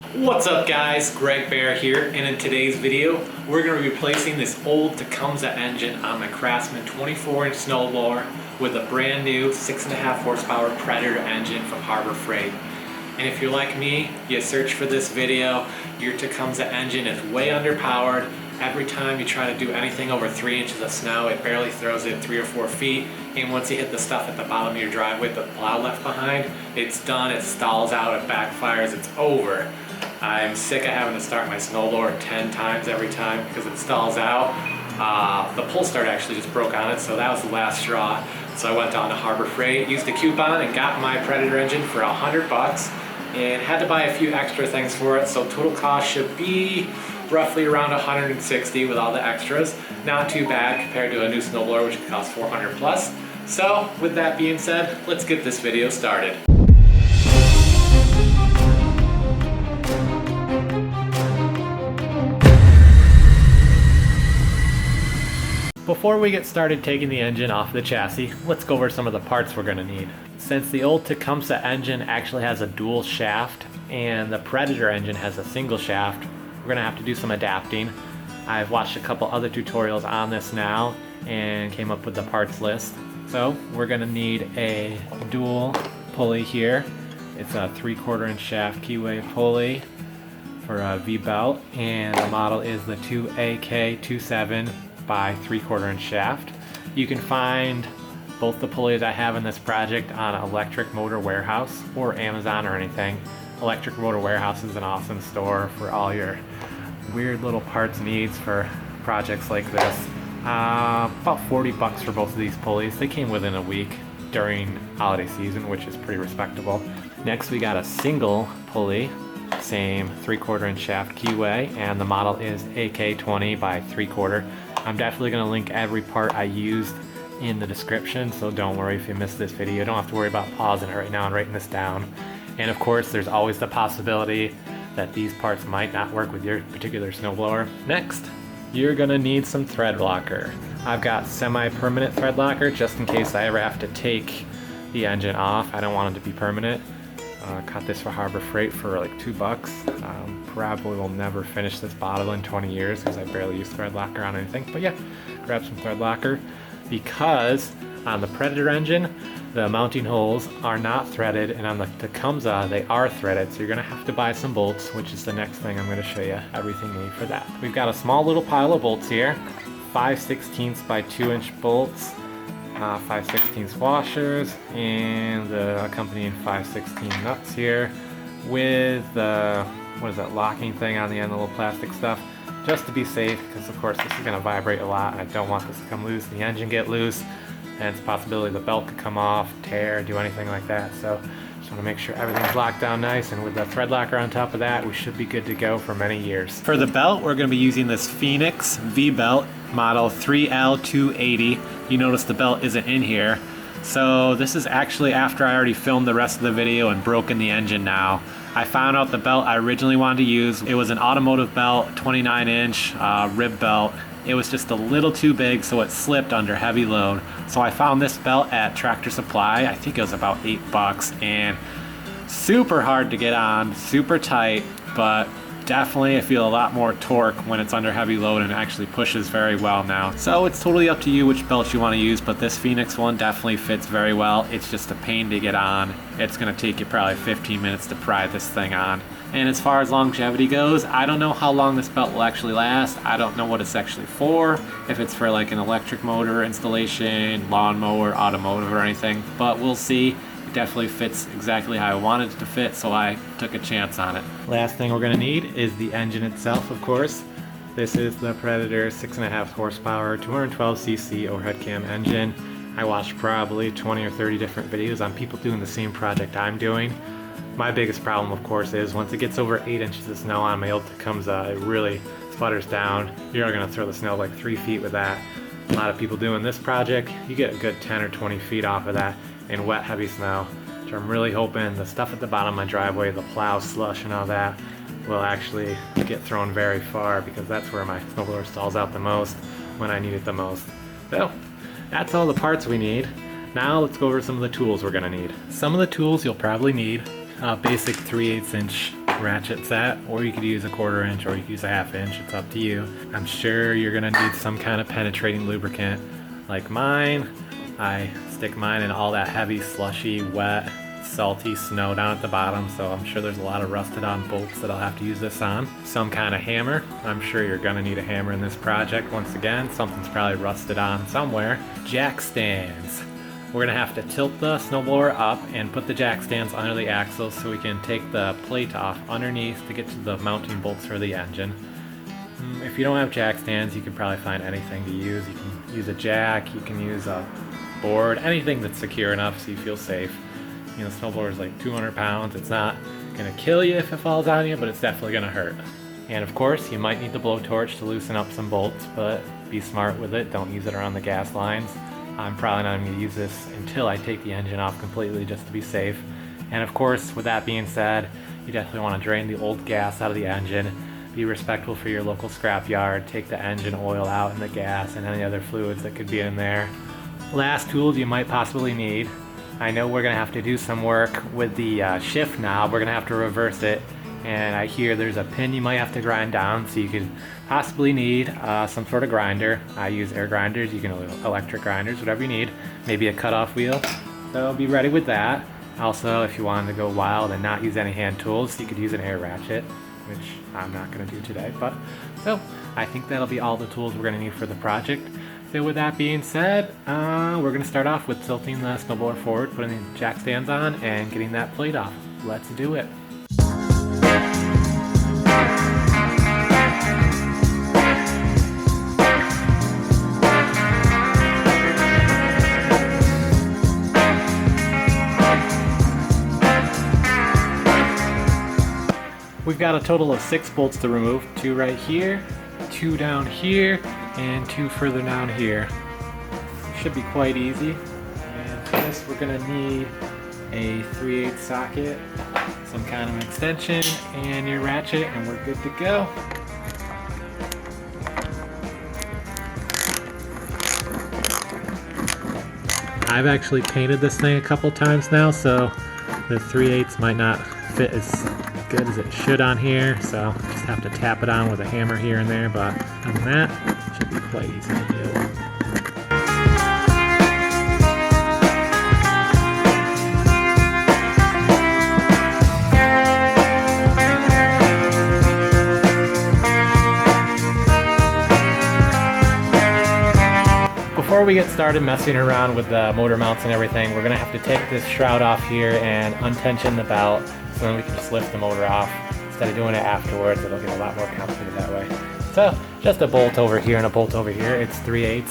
What's up guys, Baer here, and in today's video we're going to be replacing this old Tecumseh engine on my Craftsman 24-inch snowblower with a brand new 6.5 horsepower Predator engine from Harbor Freight. And if you're like me, you search for this video, your Tecumseh engine is way underpowered. Every time you try to do anything over 3 inches of snow, it barely throws it 3 or 4 feet. And once you hit the stuff at the bottom of your driveway with the plow left behind, it's done, it stalls out, it backfires, it's over. I'm sick of having to start my snowblower 10 times every time because it stalls out. The pull start actually just broke on it, so that was the last straw. So I went down to Harbor Freight, used a coupon, and got my Predator engine for $100 and had to buy a few extra things for it, so total cost should be roughly around $160 with all the extras. Not too bad compared to a new snowblower, which could cost $400 plus. So with that being said, let's get this video started. Before we get started taking the engine off the chassis, let's go over some of the parts we're going to need. Since the old Tecumseh engine actually has a dual shaft and the Predator engine has a single shaft, we're going to have to do some adapting. I've watched a couple other tutorials on this now and came up with the parts list. So we're going to need a dual pulley here. It's a 3/4 inch shaft keyway pulley for a V-belt, and the model is the 2AK27 by 3/4 inch shaft. You can find both the pulleys I have in this project on Electric Motor Warehouse or Amazon or anything. Electric Motor Warehouse is an awesome store for all your weird little parts needs for projects like this. About $40 for both of these pulleys. They came within a week during holiday season, which is pretty respectable. Next we got a single pulley, same 3/4 inch shaft keyway, and the model is AK20 by 3/4. I'm definitely going to link every part I used in the description, so don't worry if you missed this video. You don't have to worry about pausing it right now and writing this down. And of course, there's always the possibility that these parts might not work with your particular snowblower. Next, you're going to need some Threadlocker. I've got semi-permanent Threadlocker just in case I ever have to take the engine off. I don't want it to be permanent. Got this for Harbor Freight for like $2. Probably will never finish this bottle in 20 years because I barely use Threadlocker on anything. But yeah, grab some Threadlocker because on the Predator engine, the mounting holes are not threaded, and on the Tecumseh, they are threaded. So you're gonna have to buy some bolts, which is the next thing I'm gonna show you everything you need for that. We've got a small little pile of bolts here, 5/16 by 2 inch bolts, 5/16 washers, and the accompanying 5/16 nuts here with the, what is that, locking thing on the end, the little plastic stuff, just to be safe, because of course this is going to vibrate a lot and I don't want this to come loose, the engine get loose, and it's a possibility the belt could come off, tear, do anything like that. So just want to make sure everything's locked down nice, and with the Threadlocker on top of that, we should be good to go for many years. For the belt, we're going to be using this Phoenix V-belt model 3L280. You notice the belt isn't in here. So this is actually after I already filmed the rest of the video and broken the engine now. I found out the belt I originally wanted to use, it was an automotive belt, 29-inch rib belt. It was just a little too big, so it slipped under heavy load. So I found this belt at Tractor Supply. I think it was about $8, and super hard to get on, super tight, but definitely I feel a lot more torque when it's under heavy load, and it actually pushes very well now. So it's totally up to you which belt you want to use, but this Phoenix one definitely fits very well. It's just a pain to get on. It's going to take you probably 15 minutes to pry this thing on. And as far as longevity goes, I don't know how long this belt will actually last. I don't know what it's actually for, if it's for like an electric motor installation, lawnmower, automotive or anything, but we'll see. Definitely fits exactly how I wanted it to fit, so I took a chance on it. Last thing we're going to need is the engine itself, of course. This is the Predator 6.5 horsepower 212cc overhead cam engine. I watched probably 20 or 30 different videos on people doing the same project I'm doing. My biggest problem, of course, is once it gets over 8 inches of snow on my old Tecumseh, it really sputters down. You're going to throw the snow like 3 feet with that. A lot of people doing this project, you get a good 10 or 20 feet off of that in wet, heavy snow, which I'm really hoping the stuff at the bottom of my driveway, the plow, slush, and all that, will actually get thrown very far, because that's where my snowblower stalls out the most when I need it the most. So, that's all the parts we need. Now let's go over some of the tools we're going to need. Some of the tools you'll probably need. A basic 3/8 inch ratchet's at, or you could use a 1/4 inch, or you could use a 1/2 inch. It's up to you. I'm sure you're gonna need some kind of penetrating lubricant. Like mine, I stick mine in all that heavy, slushy, wet, salty snow down at the bottom, so I'm sure there's a lot of rusted on bolts that I'll have to use this on. Some kind of hammer. I'm sure you're gonna need a hammer in this project. Once again, something's probably rusted on somewhere. Jack stands. We're gonna have to tilt the snowblower up and put the jack stands under the axle so we can take the plate off underneath to get to the mounting bolts for the engine. If you don't have jack stands, you can probably find anything to use. You can use a jack, you can use a board, anything that's secure enough so you feel safe. You know, snowblower is like 200 pounds. It's not gonna kill you if it falls on you, but it's definitely gonna hurt. And of course, you might need the blowtorch to loosen up some bolts, but be smart with it. Don't use it around the gas lines. I'm probably not gonna use this until I take the engine off completely, just to be safe. And of course, with that being said, you definitely wanna drain the old gas out of the engine. Be respectful for your local scrap yard. Take the engine oil out and the gas and any other fluids that could be in there. Last tools you might possibly need. I know we're gonna have to do some work with the shift knob. We're gonna have to reverse it, and I hear there's a pin you might have to grind down, so you could possibly need some sort of grinder. I use air grinders, you can electric grinders, whatever you need. Maybe a cutoff wheel, so be ready with that. Also, if you wanted to go wild and not use any hand tools, you could use an air ratchet, which I'm not gonna do today. But so I think that'll be all the tools we're gonna need for the project. So with that being said, we're going to start off with tilting the snowblower forward, putting the jack stands on, and getting that plate off. Let's do it. We've got a total of 6 bolts to remove, 2 right here, 2 down here, and 2 further down here. Should be quite easy. And for this we're gonna need a 3/8 socket, some kind of extension, and your ratchet, and we're good to go. I've actually painted this thing a couple times now, so the 3/8 might not fit as good as it should on here, so just have to tap it on with a hammer here and there, but other than that, it should be quite easy to do. Before we get started messing around with the motor mounts and everything, we're gonna have to take this shroud off here and untension the belt, so then we can just lift the motor off. Instead of doing it afterwards, it'll get a lot more complicated that way. So, just a bolt over here and a bolt over here. It's 3/8.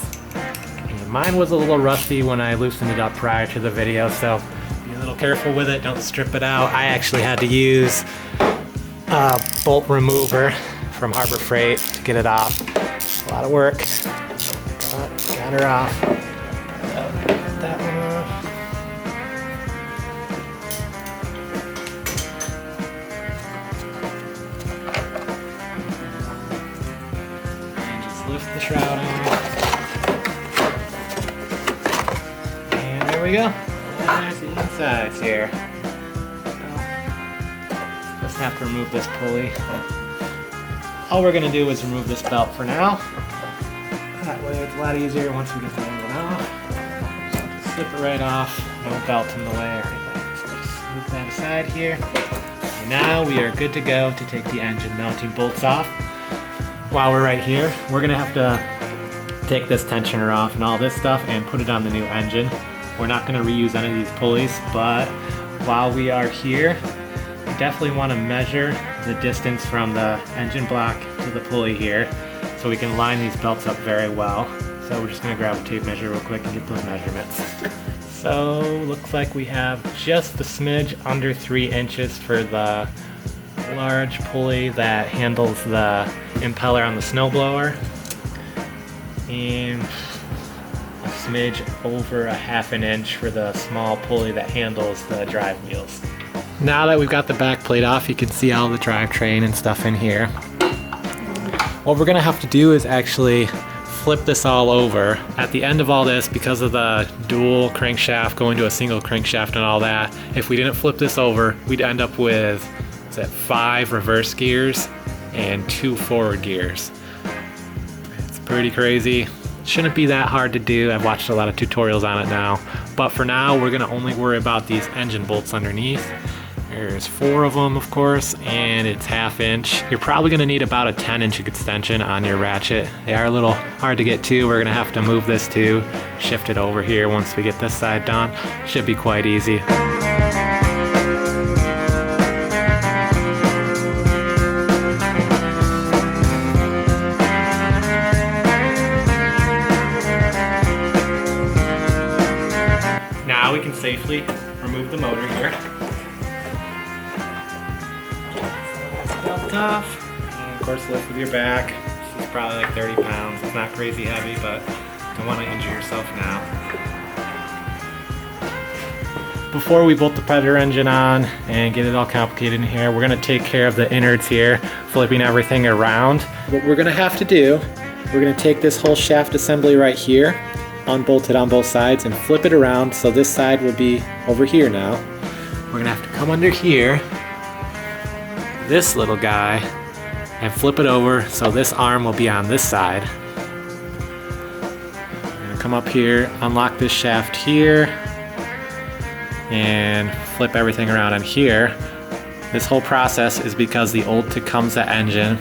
And mine was a little rusty when I loosened it up prior to the video, so be a little careful with it, don't strip it out. I actually had to use a bolt remover from Harbor Freight to get it off. A lot of work. Got her off. That one off. Lift the shroud off. And there we go. There's the insides here. Just have to remove this pulley. All we're going to do is remove this belt for now. That way it's a lot easier once we get the engine off. Just slip it right off. No belt in the way or anything. So just move that aside here. And now we are good to go to take the engine mounting bolts off. While we're right here, we're gonna have to take this tensioner off and all this stuff and put it on the new engine. We're not gonna reuse any of these pulleys, but while we are here, we definitely wanna measure the distance from the engine block to the pulley here so we can line these belts up very well. So we're just gonna grab a tape measure real quick and get those measurements. So looks like we have just a smidge under 3 inches for the large pulley that handles the impeller on the snowblower, and a smidge over 1/2 inch for the small pulley that handles the drive wheels. Now that we've got the back plate off, you can see all the drivetrain and stuff in here. What we're gonna have to do is actually flip this all over. At the end of all this, because of the dual crankshaft going to a single crankshaft and all that, if we didn't flip this over, we'd end up with It's at 5 reverse gears and 2 forward gears. It's pretty crazy. Shouldn't be that hard to do. I've watched a lot of tutorials on it now. But for now, we're gonna only worry about these engine bolts underneath. There's 4 of them, of course, and it's 1/2 inch. You're probably gonna need about a 10-inch extension on your ratchet. They are a little hard to get to. We're gonna have to move this too, shift it over here once we get this side done. Should be quite easy. Now we can safely remove the motor here. Off. And of course, lift with your back. This is probably like 30 pounds. It's not crazy heavy, but don't want to injure yourself now. Before we bolt the Predator engine on and get it all complicated in here, we're going to take care of the innards here, flipping everything around. What we're going to have to do, we're going to take this whole shaft assembly right here, unbolt it on both sides, and flip it around so this side will be over here now. We're going to have to come under here, this little guy, and flip it over so this arm will be on this side. We're gonna come up here, unlock this shaft here, and flip everything around on here. This whole process is because the old Tecumseh engine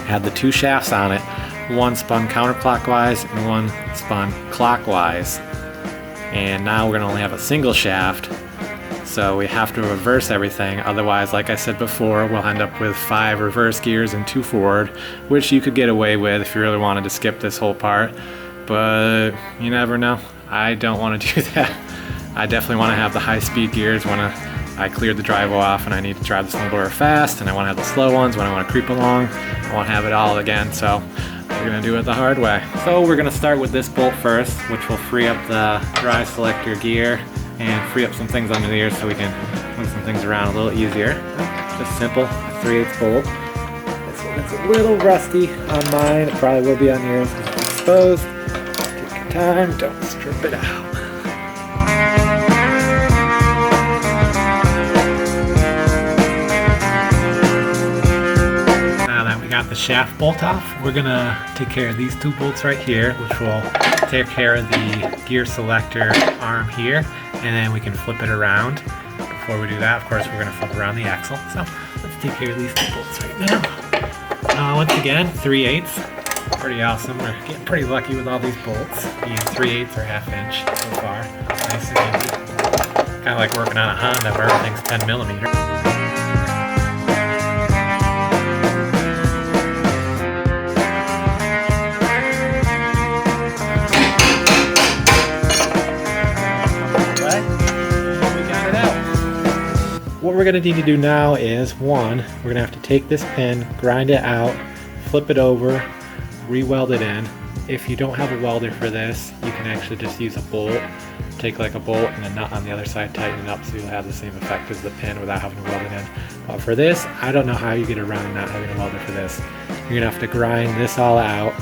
had the 2 shafts on it. One spun counterclockwise and one spun clockwise. And now we're gonna only have a single shaft. So we have to reverse everything, otherwise, like I said before, we'll end up with 5 reverse gears and 2 forward, which you could get away with if you really wanted to skip this whole part, but you never know. I don't want to do that. I definitely want to have the high-speed gears when I cleared the drive off and I need to drive the snowblower fast, and I want to have the slow ones when I want to creep along. I want to have it all again, so we're going to do it the hard way. So we're going to start with this bolt first, which will free up the dry selector gear and free up some things under the ears so we can move some things around a little easier. Just simple 3/8 bolt. This one is a little rusty on mine. It probably will be on yours because it's exposed. Take your time, don't strip it out. Now that we got the shaft bolt off, we're gonna take care of these 2 bolts right here, which will take care of the gear selector arm here. And then we can flip it around. Before we do that, of course, we're going to flip around the axle. So let's take care of these 2 bolts right now. Once again, 3/8. Pretty awesome. We're getting pretty lucky with all these bolts, being 3/8 or 1/2 inch so far. Nice and easy. Kind of like working on a Honda where everything's 10mm. What we're going to need to do now is, one, we're going to have to take this pin, grind it out, flip it over, re-weld it in. If you don't have a welder for this, you can actually just use a bolt. Take like a bolt and a nut on the other side, tighten it up so you'll have the same effect as the pin without having to weld it in. But for this, I don't know how you get around not having a welder for this. You're going to have to grind this all out,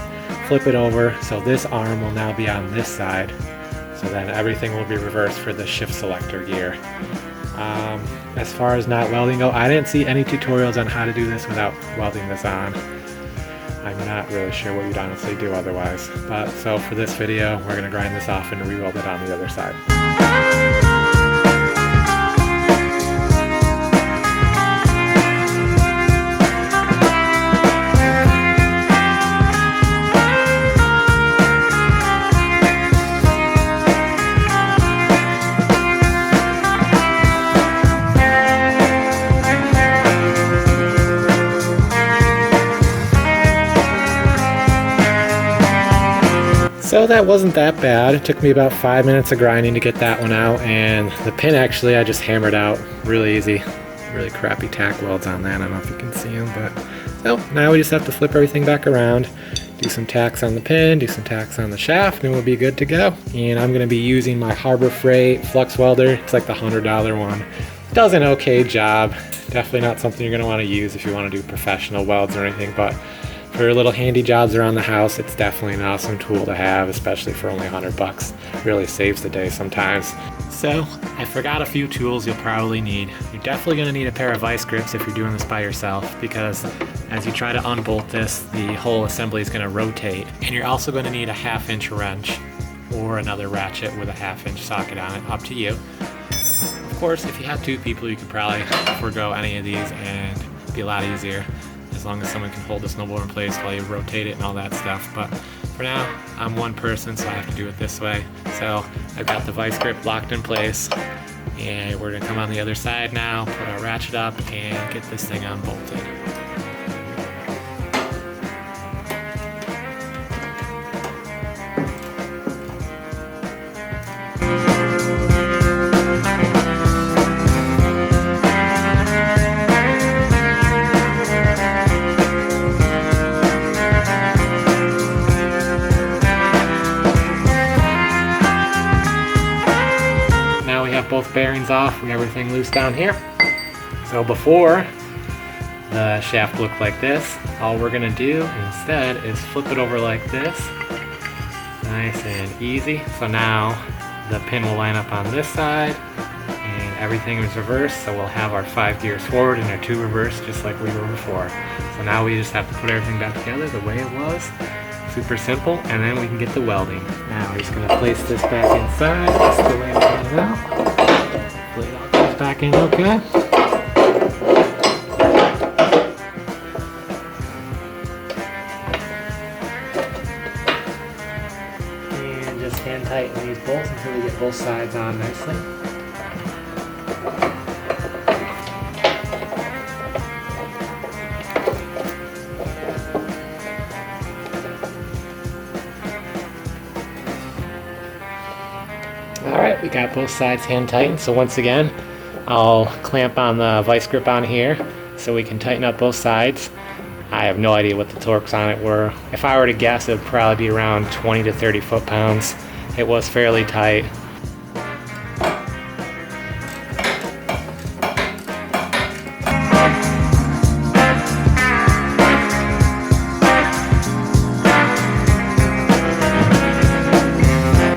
flip it over so this arm will now be on this side. So then everything will be reversed for the shift selector gear. As far as not welding go, I didn't see any tutorials on how to do this without welding this on. I'm not really sure what you'd honestly do otherwise. But so for this video, we're going to grind this off and re-weld it on the other side. So that wasn't that bad. It took me about 5 minutes of grinding to get that one out, and the pin actually I just hammered out really easy. Really crappy tack welds on that. I don't know if you can see them, but so now we just have to flip everything back around, do some tacks on the pin, do some tacks on the shaft, and we'll be good to go. And I'm going to be using my Harbor Freight flux welder. It's like the $100 one. Does an okay job. Definitely not something you're going to want to use if you want to do professional welds or anything, but for little handy jobs around the house, it's definitely an awesome tool to have, especially for only $100. Really saves the day sometimes. So, I forgot a few tools you'll probably need. You're definitely going to need a pair of vice grips if you're doing this by yourself, because as you try to unbolt this, the whole assembly is going to rotate. And you're also going to need a 1/2-inch wrench or another ratchet with a 1/2-inch socket on it, up to you. Of course, if you have 2 people, you could probably forego any of these and it'd be a lot easier, as long as someone can hold the snowblower in place while you rotate it and all that stuff. But for now, I'm 1 person, so I have to do it this way. So I've got the vice grip locked in place, and we're gonna come on the other side now, put our ratchet up, and get this thing unbolted. Both bearings off, we have everything loose down here. So before, the shaft looked like this. All we're gonna do instead is flip it over like this. Nice and easy. So now the pin will line up on this side and everything is reversed. So we'll have our 5 gears forward and our 2 reversed, just like we were before. So now we just have to put everything back together the way it was. Super simple, and then we can get to welding. Now we're just gonna place this back inside, just the way I want it out. Hopefully it all goes back in okay. And just hand tighten these bolts until we get both sides on nicely. Alright, we got both sides hand tightened, so once again, I'll clamp on the vice grip on here so we can tighten up both sides. I have no idea what the torques on it were. If I were to guess, it would probably be around 20 to 30 foot-pounds. It was fairly tight.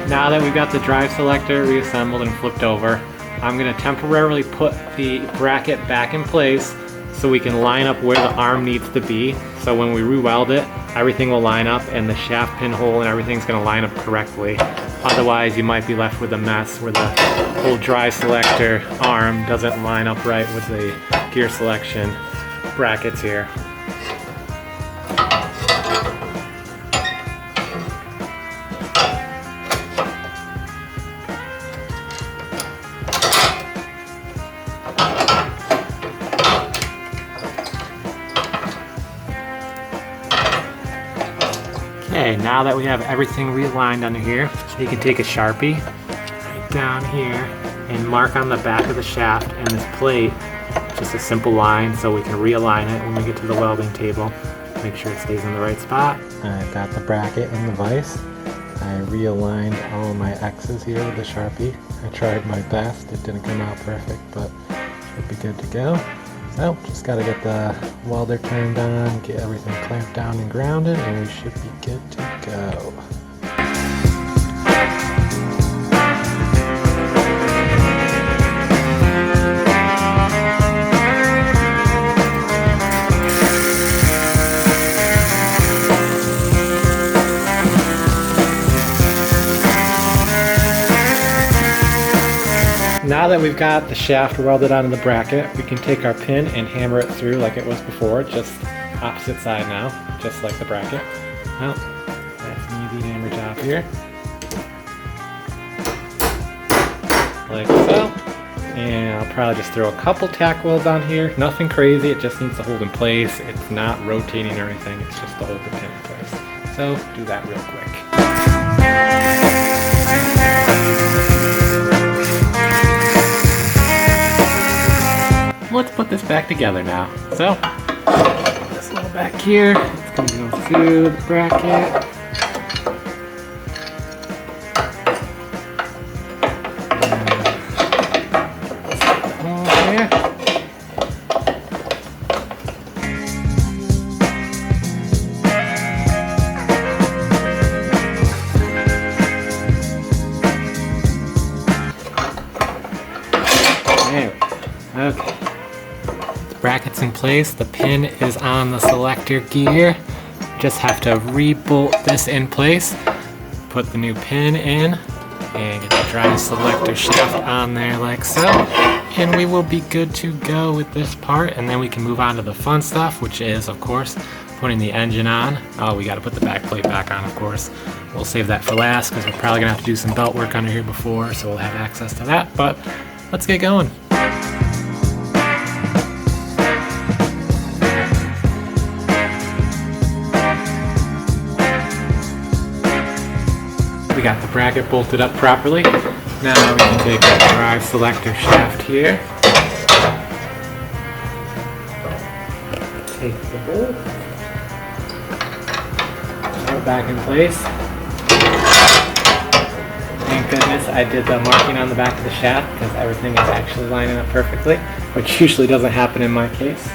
Now that we've got the drive selector reassembled and flipped over, I'm going to temporarily put the bracket back in place so we can line up where the arm needs to be. So when we re-weld it, everything will line up and the shaft pinhole and everything's going to line up correctly. Otherwise, you might be left with a mess where the whole drive selector arm doesn't line up right with the gear selection brackets here. Okay, now that we have everything realigned under here, you can take a Sharpie right down here and mark on the back of the shaft and this plate just a simple line so we can realign it when we get to the welding table. Make sure it stays in the right spot. I've got the bracket and the vise. I realigned all of my X's here with the Sharpie. I tried my best. It didn't come out perfect, but should be good to go. So, just got to get the welder turned on, get everything clamped down and grounded, and we should be good to go. Now that we've got the shaft welded onto the bracket, we can take our pin and hammer it through like it was before, just opposite side now, just like the bracket. Well, that's an easy hammer job here. Like so. And I'll probably just throw a couple tack welds on here. Nothing crazy, it just needs to hold in place. It's not rotating or anything, it's just to hold the pin in place. So, do that real quick. Let's put this back together now. So, this little back here, it's going to go through the bracket. that's in place. The pin is on the selector gear. Just have to re-bolt this in place. Put the new pin in and get the dry selector shaft on there like so. And we will be good to go with this part, and then we can move on to the fun stuff, which is, of course, putting the engine on. Oh, we got to put the backplate back on, of course. We'll save that for last because we're probably going to have to do some belt work under here before, so we'll have access to that. But let's get going. We got the bracket bolted up properly. Now we can take the drive selector shaft here. Take the bolt. Put it back in place. Thank goodness I did the marking on the back of the shaft because everything is actually lining up perfectly, which usually doesn't happen in my case.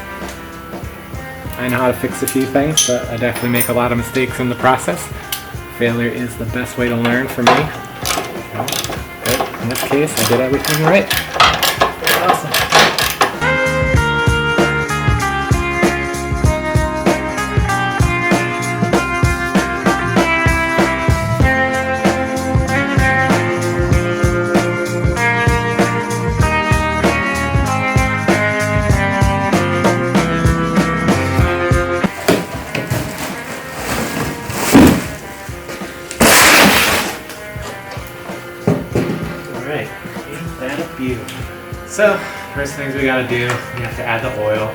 I know how to fix a few things, but I definitely make a lot of mistakes in the process. Failure is the best way to learn for me. But in this case, I did everything right. Awesome. So, first things we gotta do, we have to add the oil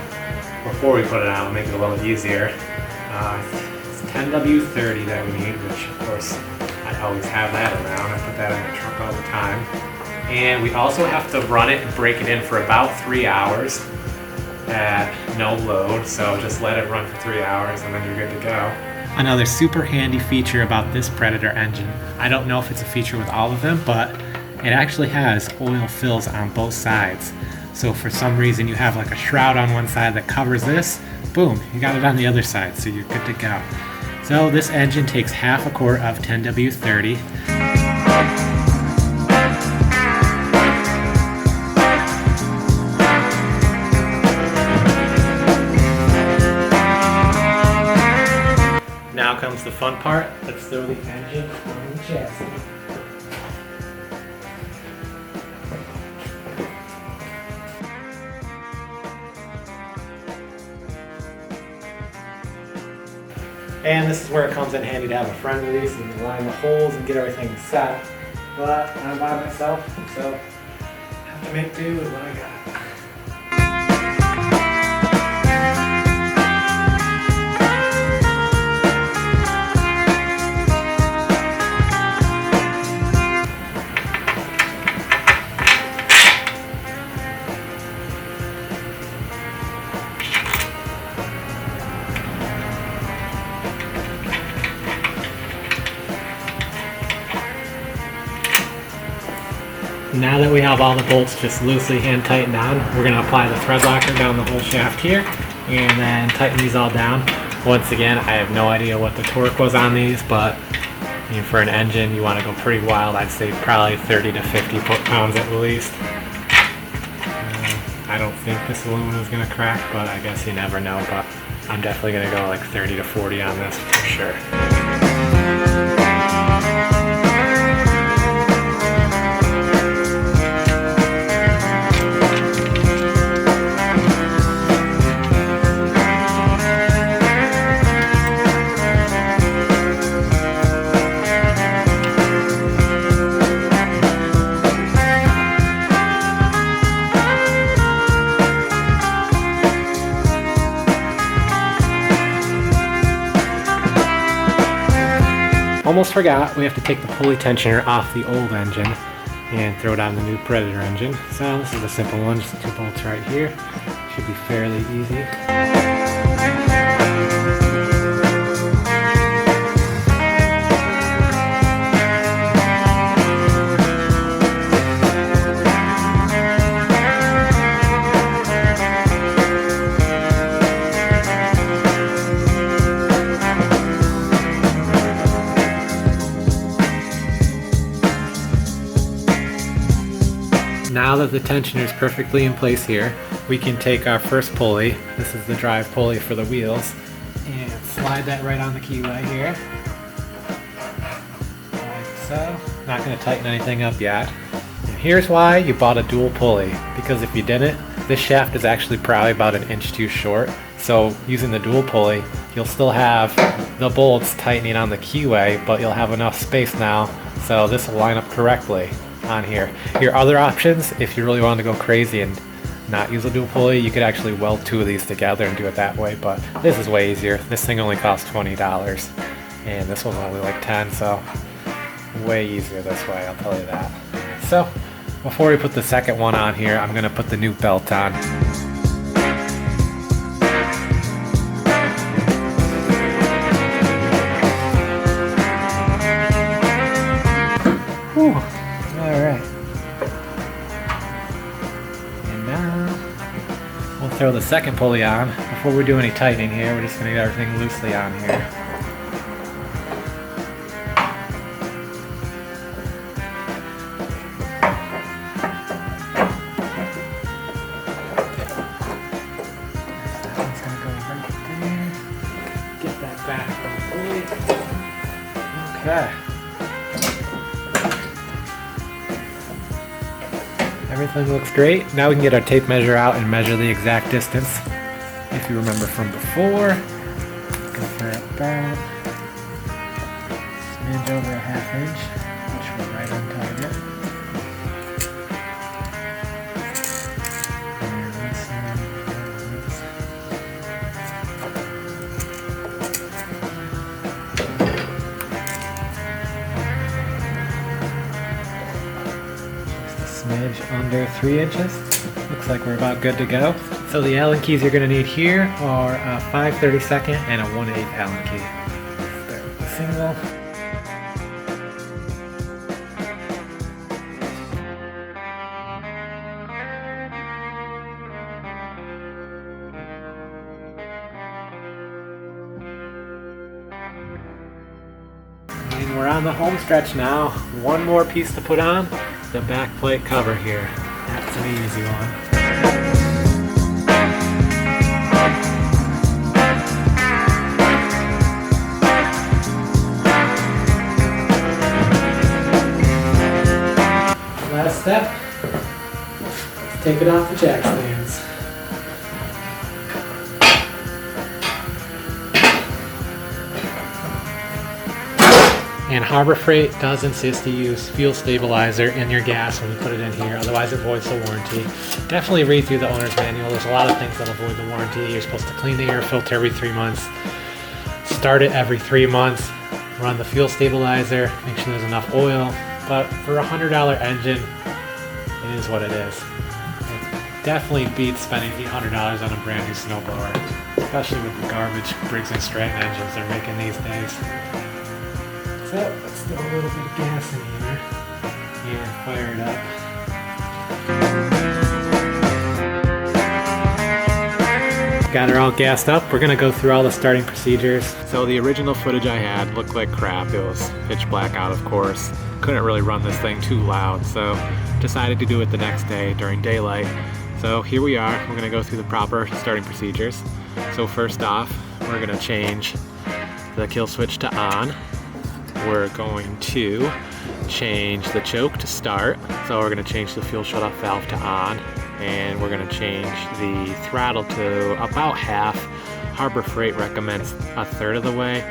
before we put it on, make it a little easier. It's 10W30 that we need, which of course I always have that around. I put that in the truck all the time. And we also have to run it and break it in for about 3 hours at no load. So just let it run for 3 hours and then you're good to go. Another super handy feature about this Predator engine, I don't know if it's a feature with all of them, but it actually has oil fills on both sides. So for some reason you have like a shroud on one side that covers this, boom, you got it on the other side, so you're good to go. So this engine takes half a quart of 10W30. Now comes the fun part. Let's throw the engine on the chassis. And this is where it comes in handy to have a friend with you so you can line the holes and get everything set. But I'm by myself, so I have to make do with what I got. Now that we have all the bolts just loosely hand tightened on, we're going to apply the Threadlocker down the whole shaft here and then tighten these all down. Once again, I have no idea what the torque was on these, but I mean, for an engine you want to go pretty wild. I'd say probably 30 to 50 foot-pounds at least. I don't think this aluminum is going to crack, but I guess you never know. But I'm definitely going to go like 30 to 40 on this for sure. Almost forgot, we have to take the pulley tensioner off the old engine and throw it on the new Predator engine. So this is a simple one, just 2 bolts right here. Should be fairly easy. Now that the tensioner is perfectly in place here, we can take our first pulley, this is the drive pulley for the wheels, and slide that right on the keyway here, like so. Not going to tighten anything up yet. And here's why you bought a dual pulley, because if you didn't, this shaft is actually probably about 1 inch too short. So using the dual pulley, you'll still have the bolts tightening on the keyway, but you'll have enough space now, so this will line up correctly on here. Your other options, if you really want to go crazy and not use a dual pulley, you could actually weld 2 of these together and do it that way, but this is way easier. This thing only costs $20, and this one's only like 10, so way easier this way, I'll tell you that. So before we put the second one on here, I'm going to put the new belt on. Whew. Alright. And now we'll throw the second pulley on. Before we do any tightening here, we're just going to get everything loosely on here. Okay. Everything looks great. Now we can get our tape measure out and measure the exact distance. If you remember from before, go for about smidge over 1/2 inch, which we're right on target. And this one, this. Smidge under 3 inches. Looks like we're about good to go. So the Allen keys you're going to need here are a 5/32 and a 1/8 Allen key. Start with the single. And we're on the home stretch now. One more piece to put on. The back plate cover here. That's an easy one. Last step, let's take it off the jack stands. And Harbor Freight does insist you use fuel stabilizer in your gas when you put it in here, otherwise it voids the warranty. Definitely read through the owner's manual. There's a lot of things that'll void the warranty. You're supposed to clean the air filter every 3 months, start it every 3 months, run the fuel stabilizer, make sure there's enough oil. But for a $100 engine, it is what it is. It definitely beats spending $800 on a brand new snowblower, especially with the garbage Briggs & Stratton engines they're making these days. So let's throw a little bit of gas in here and fire it up. Got her all gassed up. We're gonna go through all the starting procedures. So the original footage I had looked like crap. It was pitch black out, of course. Couldn't really run this thing too loud, so decided to do it the next day during daylight. So here we are. We're gonna go through the proper starting procedures. So first off, we're gonna change the kill switch to on. We're going to change the choke to start. So we're going to change the fuel shutoff valve to on, and we're going to change the throttle to about half. Harbor Freight recommends 1/3 of the way,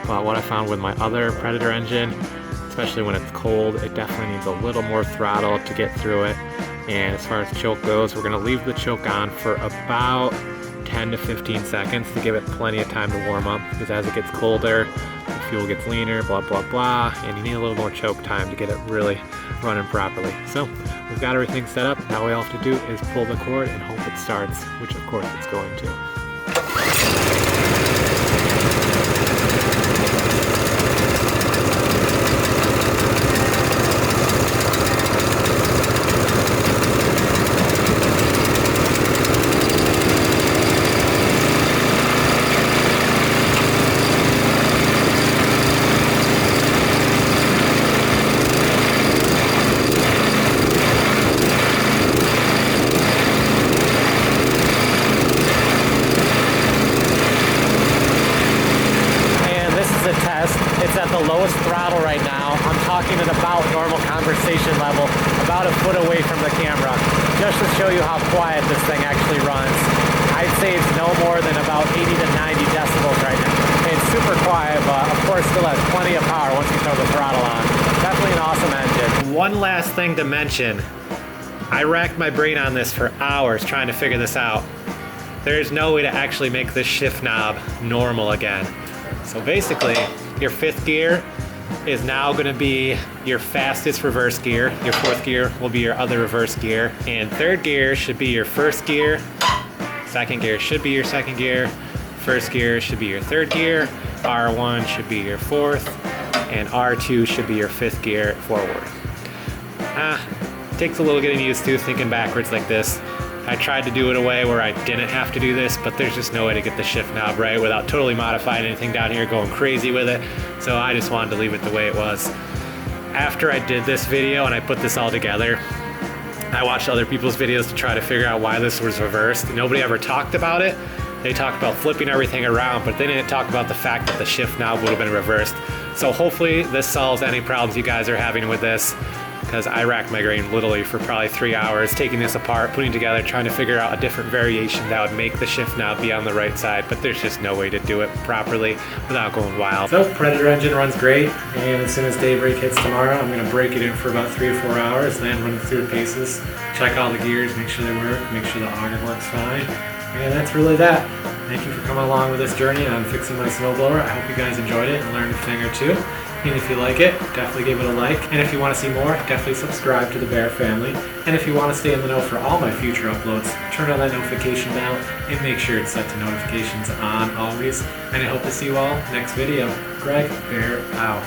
but what I found with my other Predator engine, especially when it's cold, it definitely needs a little more throttle to get through it. And as far as choke goes, we're going to leave the choke on for about 10 to 15 seconds to give it plenty of time to warm up, because as it gets colder, the fuel gets leaner, blah blah blah, and you need a little more choke time to get it really running properly. So we've got everything set up. Now all we have to do is pull the cord and hope it starts, which of course it's going to. It's at the lowest throttle right now. I'm talking at about normal conversation level, about a foot away from the camera, just to show you how quiet this thing actually runs. I'd say it's no more than about 80 to 90 decibels right now. It's super quiet, but of course still has plenty of power once you throw the throttle on. Definitely an awesome engine. One last thing to mention. I racked my brain on this for hours trying to figure this out. There's no way to actually make this shift knob normal again. So basically, your fifth gear is now going to be your fastest reverse gear. Your fourth gear will be your other reverse gear. And third gear should be your first gear. Second gear should be your second gear. First gear should be your third gear. R1 should be your fourth. And R2 should be your fifth gear forward. Takes a little getting used to thinking backwards like this. I tried to do it a way where I didn't have to do this, but there's just no way to get the shift knob right without totally modifying anything down here, going crazy with it. So I just wanted to leave it the way it was. After I did this video and I put this all together, I watched other people's videos to try to figure out why this was reversed. Nobody ever talked about it. They talked about flipping everything around, but they didn't talk about the fact that the shift knob would have been reversed. So hopefully this solves any problems you guys are having with this, because I racked my brain literally for probably 3 hours taking this apart, putting it together, trying to figure out a different variation that would make the shift knob be on the right side, but there's just no way to do it properly without going wild. So Predator engine runs great, and as soon as daybreak hits tomorrow, I'm going to break it in for about 3 or 4 hours, then run it through the paces, check all the gears, make sure they work, make sure the auger works fine, and that's really that. Thank you for coming along with this journey on fixing my snowblower. I hope you guys enjoyed it and learned a thing or two. And if you like it, definitely give it a like. And if you want to see more, definitely subscribe to the Baer family. And if you want to stay in the know for all my future uploads, turn on that notification bell and make sure it's set to notifications on always. And I hope to see you all next video. Greg, Baer out.